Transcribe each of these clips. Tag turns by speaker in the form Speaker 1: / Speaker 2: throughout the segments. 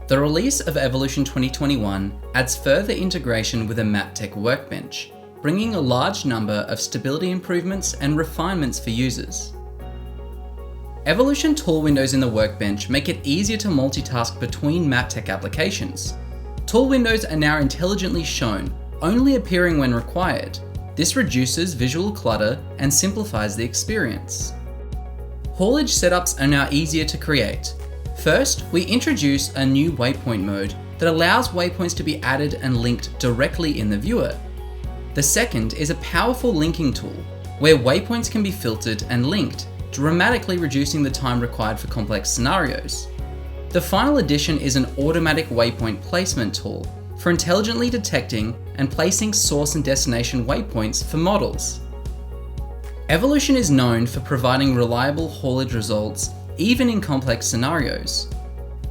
Speaker 1: The release of Evolution 2021 adds further integration with a Maptek workbench, bringing a large number of stability improvements and refinements for users. Evolution tool windows in the workbench make it easier to multitask between Maptek applications. Tool windows are now intelligently shown, only appearing when required. This reduces visual clutter and simplifies the experience. Haulage setups are now easier to create. First, we introduce a new waypoint mode that allows waypoints to be added and linked directly in the viewer. The second is a powerful linking tool, where waypoints can be filtered and linked, dramatically reducing the time required for complex scenarios. The final addition is an automatic waypoint placement tool for intelligently detecting and placing source and destination waypoints for models. Evolution is known for providing reliable haulage results even in complex scenarios.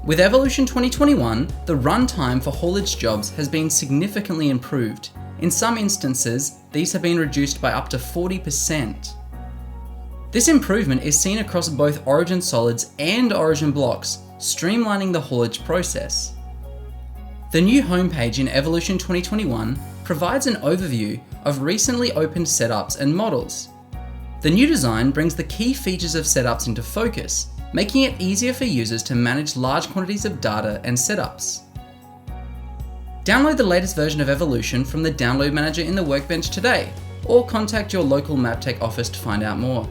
Speaker 1: With Evolution 2021, the runtime for haulage jobs has been significantly improved. In some instances, these have been reduced by up to 40%. This improvement is seen across both Origin solids and Origin blocks, streamlining the haulage process. The new homepage in Evolution 2021 provides an overview of recently opened setups and models. The new design brings the key features of setups into focus, making it easier for users to manage large quantities of data and setups. Download the latest version of Evolution from the download manager in the workbench today, or contact your local Maptek office to find out more.